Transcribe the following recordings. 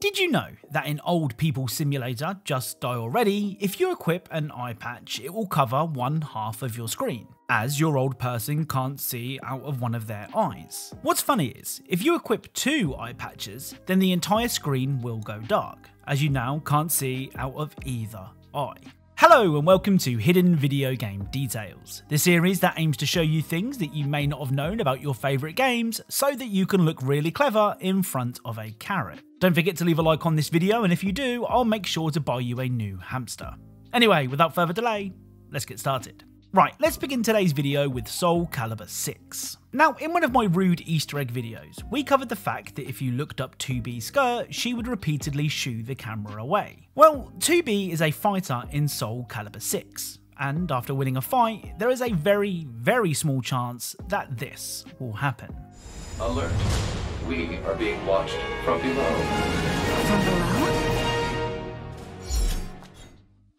Did you know that in Old People Simulator, Just Die Already, if you equip an eye patch, it will cover one half of your screen, as your old person can't see out of one of their eyes. What's funny is, if you equip 2 eye patches, then the entire screen will go dark, as you now can't see out of either eye. Hello and welcome to Hidden Video Game Details, the series that aims to show you things that you may not have known about your favourite games so that you can look really clever in front of a carrot. Don't forget to leave a like on this video, and if you do, I'll make sure to buy you a new hamster. Anyway, without further delay, let's get started. Right, let's begin today's video with Soulcalibur 6. Now, in one of my rude Easter egg videos, we covered the fact that if you looked up 2B's skirt, she would repeatedly shoo the camera away. Well, 2B is a fighter in Soulcalibur 6, and after winning a fight, there is a very, very small chance that this will happen. Alert. We are being watched from below. From below?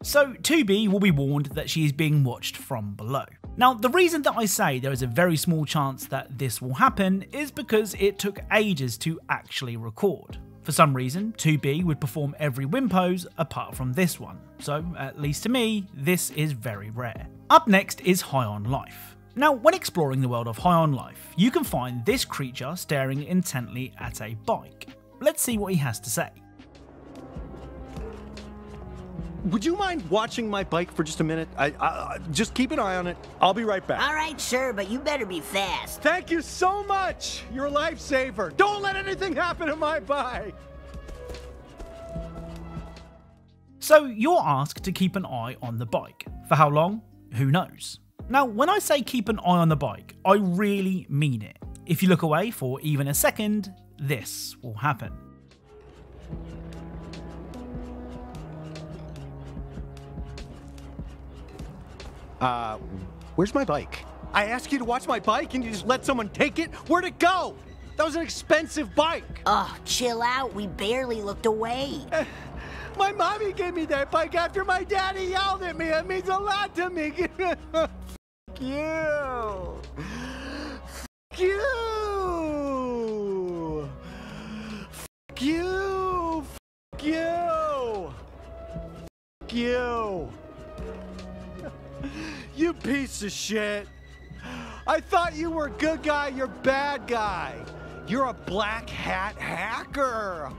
So 2B will be warned that she is being watched from below. Now, the reason that I say there is a very small chance that this will happen is because it took ages to actually record. For some reason, 2B would perform every win pose apart from this one, so at least to me, this is very rare. Up next is High on Life. Now, when exploring the world of High on Life, you can find this creature staring intently at a bike. Let's see what he has to say. Would you mind watching my bike for just a minute? Just keep an eye on it. I'll be right back. All right, sure, but you better be fast. Thank you so much. You're a lifesaver. Don't let anything happen to my bike. So you're asked to keep an eye on the bike. For how long? Who knows? Now, when I say keep an eye on the bike, I really mean it. If you look away for even a second, this will happen. Where's my bike? I asked you to watch my bike and you just let someone take it? Where'd it go? That was an expensive bike. Oh, chill out. We barely looked away. My mommy gave me that bike after my daddy yelled at me. It means a lot to me. Fuck you. Fuck you. Fuck you. Fuck you. Fuck you. You piece of shit. I thought you were a good guy, you're a bad guy. You're a black hat hacker.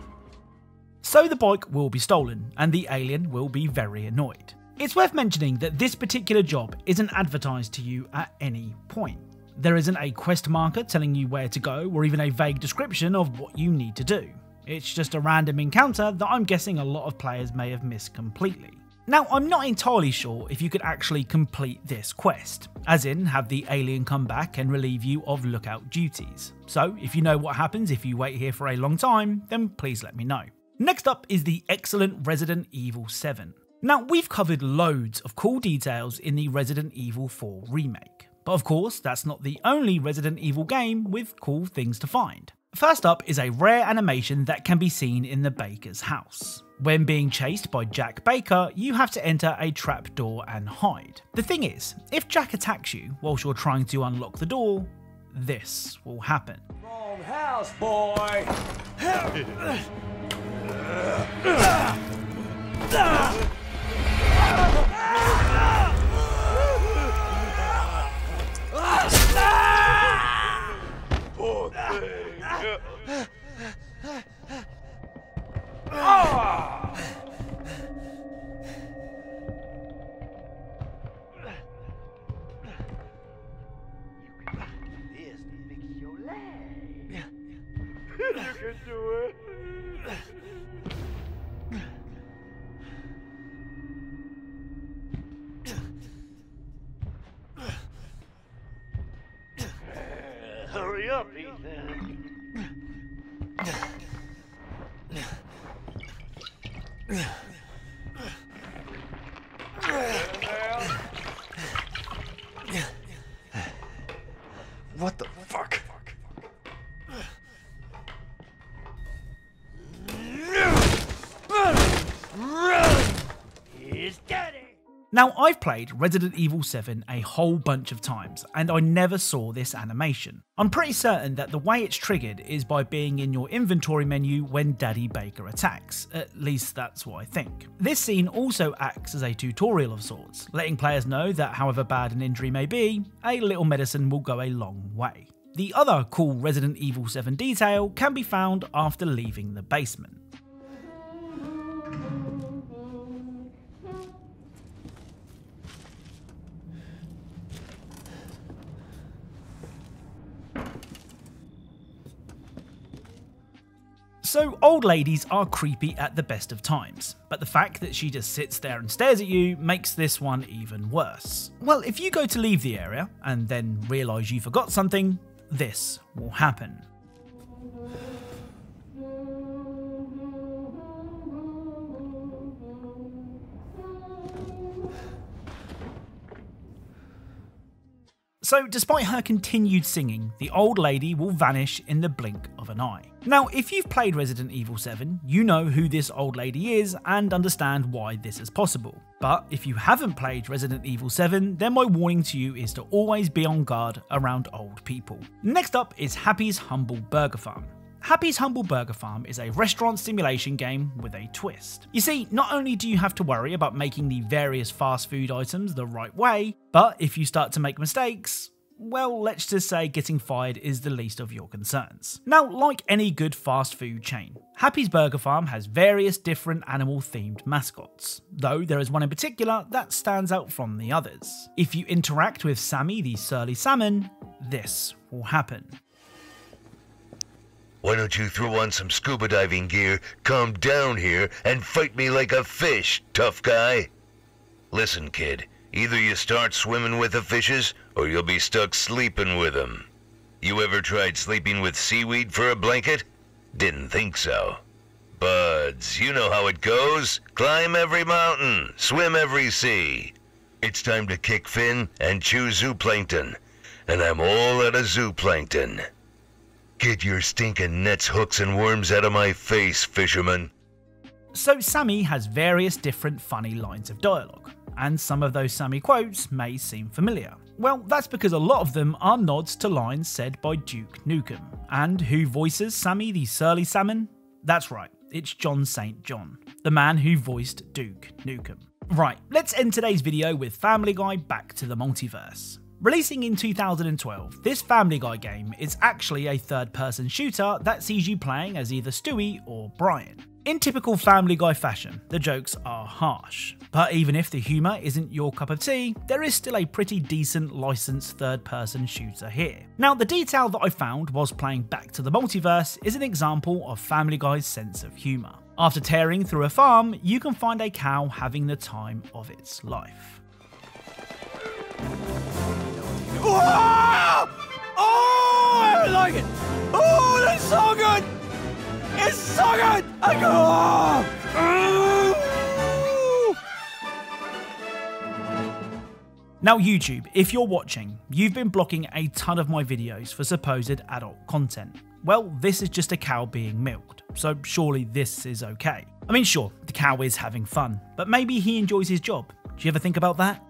So the bike will be stolen, and the alien will be very annoyed. It's worth mentioning that this particular job isn't advertised to you at any point. There isn't a quest marker telling you where to go, or even a vague description of what you need to do. It's just a random encounter that I'm guessing a lot of players may have missed completely. Now, I'm not entirely sure if you could actually complete this quest, as in have the alien come back and relieve you of lookout duties. So if you know what happens if you wait here for a long time, then please let me know. Next up is the excellent Resident Evil 7. Now, we've covered loads of cool details in the Resident Evil 4 remake, but of course that's not the only Resident Evil game with cool things to find. First up is a rare animation that can be seen in the Baker's house. When being chased by Jack Baker, you have to enter a trapdoor and hide. The thing is, if Jack attacks you whilst you're trying to unlock the door, this will happen. Wrong house, boy! Poor thing. This to fix your leg. You can do it. Hurry up, Ethan. What the fuck? He's got it. Now, I've played Resident Evil 7 a whole bunch of times, and I never saw this animation. I'm pretty certain that the way it's triggered is by being in your inventory menu when Daddy Baker attacks. At least that's what I think. This scene also acts as a tutorial of sorts, letting players know that however bad an injury may be, a little medicine will go a long way. The other cool Resident Evil 7 detail can be found after leaving the basement. So old ladies are creepy at the best of times, but the fact that she just sits there and stares at you makes this one even worse. Well, if you go to leave the area and then realise you forgot something, this will happen. So despite her continued singing, the old lady will vanish in the blink of an eye. Now, if you've played Resident Evil 7, you know who this old lady is and understand why this is possible. But if you haven't played Resident Evil 7, then my warning to you is to always be on guard around old people. Next up is Happy's Humble Burger Farm. Happy's Humble Burger Farm is a restaurant simulation game with a twist. You see, not only do you have to worry about making the various fast food items the right way, but if you start to make mistakes, well, let's just say getting fired is the least of your concerns. Now, like any good fast food chain, Happy's Burger Farm has various different animal-themed mascots, though there is one in particular that stands out from the others. If you interact with Sammy the surly salmon, this will happen. Why don't you throw on some scuba diving gear, come down here, and fight me like a fish, tough guy? Listen, kid, either you start swimming with the fishes, or you'll be stuck sleeping with them. You ever tried sleeping with seaweed for a blanket? Didn't think so. Buds, you know how it goes. Climb every mountain, swim every sea. It's time to kick fin and choose zooplankton. And I'm all out of zooplankton. Get your stinking nets, hooks, and worms out of my face, fisherman. So Sammy has various different funny lines of dialogue, and some of those Sammy quotes may seem familiar. Well, that's because a lot of them are nods to lines said by Duke Nukem. And who voices Sammy the surly salmon? That's right, it's John St. John, the man who voiced Duke Nukem. Right, let's end today's video with Family Guy Back to the Multiverse. Releasing in 2012, this Family Guy game is actually a third-person shooter that sees you playing as either Stewie or Brian. In typical Family Guy fashion, the jokes are harsh, but even if the humour isn't your cup of tea, there is still a pretty decent licensed third-person shooter here. Now, the detail that I found whilst playing Back to the Multiverse is an example of Family Guy's sense of humour. After tearing through a farm, you can find a cow having the time of its life. Oh, I like it. Oh, that's so good. It's so good. I go. Now YouTube, if you're watching, you've been blocking a ton of my videos for supposed adult content. Well, this is just a cow being milked, so surely this is okay. I mean, sure, the cow is having fun, but maybe he enjoys his job. Do you ever think about that?